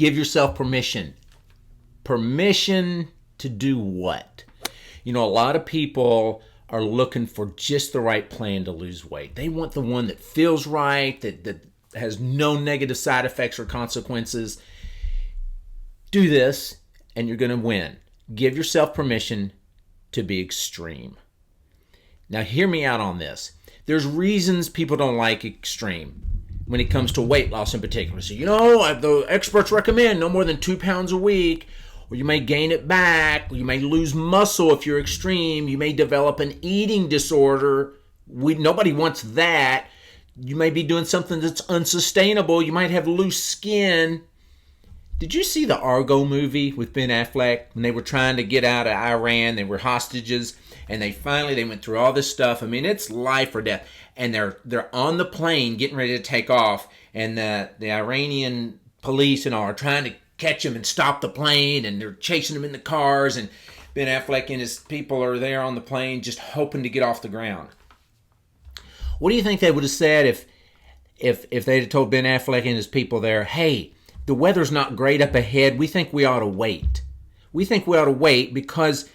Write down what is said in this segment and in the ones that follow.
Give yourself permission. Permission to do what? You know, a lot of people are looking for just the right plan to lose weight. They want the one that feels right, that has no negative side effects or consequences. Do this and you're going to win. Give yourself permission to be extreme. Now hear me out on this. There's reasons people don't like extreme when it comes to weight loss in particular. So, the experts recommend no more than 2 pounds a week, or you may gain it back, or you may lose muscle if you're extreme. You may develop an eating disorder. Nobody wants that. You may be doing something that's unsustainable. You might have loose skin. Did you see the Argo movie with Ben Affleck when they were trying to get out of Iran? They were hostages, and they went through all this stuff. I mean, it's life or death. And they're on the plane getting ready to take off, and the Iranian police and all are trying to catch them and stop the plane, and they're chasing them in the cars, and Ben Affleck and his people are there on the plane just hoping to get off the ground. What do you think they would have said if they'd have told Ben Affleck and his people there, hey, the weather's not great up ahead, we think we ought to wait. We think we ought to wait because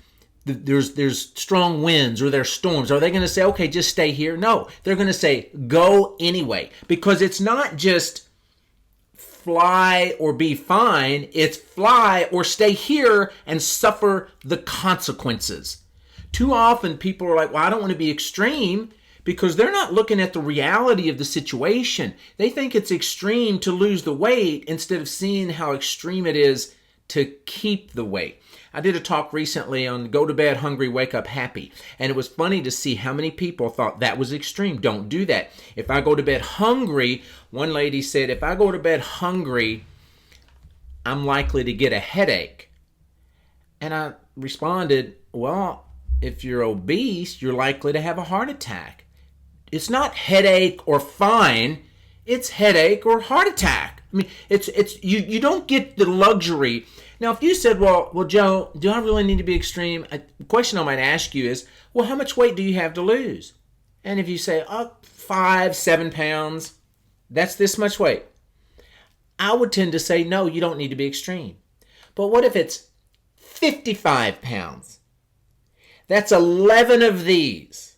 there's strong winds or there's storms. Are they going to say, okay, just stay here? No, they're going to say, go anyway. Because it's not just fly or be fine. It's fly or stay here and suffer the consequences. Too often people are like, well, I don't want to be extreme, because they're not looking at the reality of the situation. They think it's extreme to lose the weight instead of seeing how extreme it is to keep the weight. I did a talk recently on go to bed hungry, wake up happy. And it was funny to see how many people thought that was extreme. Don't do that. If I go to bed hungry, one lady said, if I go to bed hungry, I'm likely to get a headache. And I responded, well, if you're obese, you're likely to have a heart attack. It's not headache or fine. It's headache or heart attack. I mean, you don't get the luxury. Now, if you said, well, Joe, do I really need to be extreme? The question I might ask you is, well, how much weight do you have to lose? And if you say, 5, 7 pounds, that's this much weight. I would tend to say, no, you don't need to be extreme. But what if it's 55 pounds? That's 11 of these.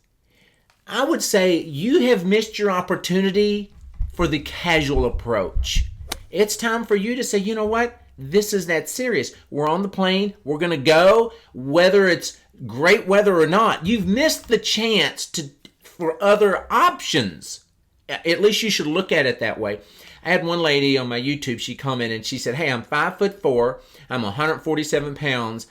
I would say you have missed your opportunity for the casual approach. It's time for you to say, you know what? This is that serious. We're on the plane. We're going to go, whether it's great weather or not. You've missed the chance for other options. At least you should look at it that way. I had one lady on my YouTube, she commented and she said, hey, I'm 5'4", I'm 147 pounds,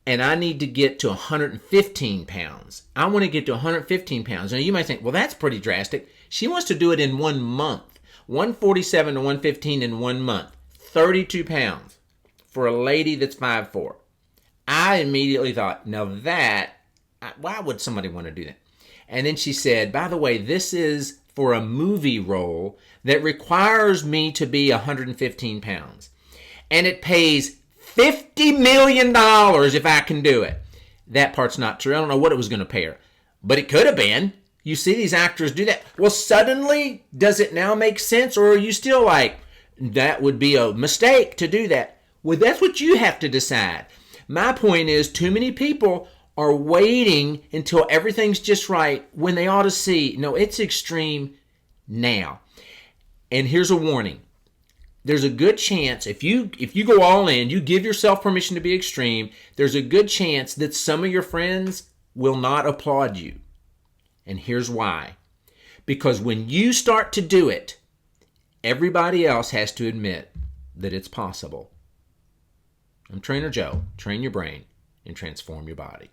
and I need to get to 115 pounds. I want to get to 115 pounds. Now, you might think, well, that's pretty drastic. She wants to do it in 1 month. 147 to 115 in 1 month. 32 pounds for a lady that's 5'4". I immediately thought, now why would somebody want to do that? And then she said, by the way, this is for a movie role that requires me to be 115 pounds. And it pays $50 million if I can do it. That part's not true. I don't know what it was going to pay her. But it could have been. You see these actors do that. Well, suddenly, does it now make sense? Or are you still like, that would be a mistake to do that? Well, that's what you have to decide. My point is, too many people are waiting until everything's just right when they ought to see, no, it's extreme now. And here's a warning. There's a good chance, if you go all in, you give yourself permission to be extreme, there's a good chance that some of your friends will not applaud you. And here's why. Because when you start to do it, everybody else has to admit that it's possible. I'm Trainer Joe. Train your brain and transform your body.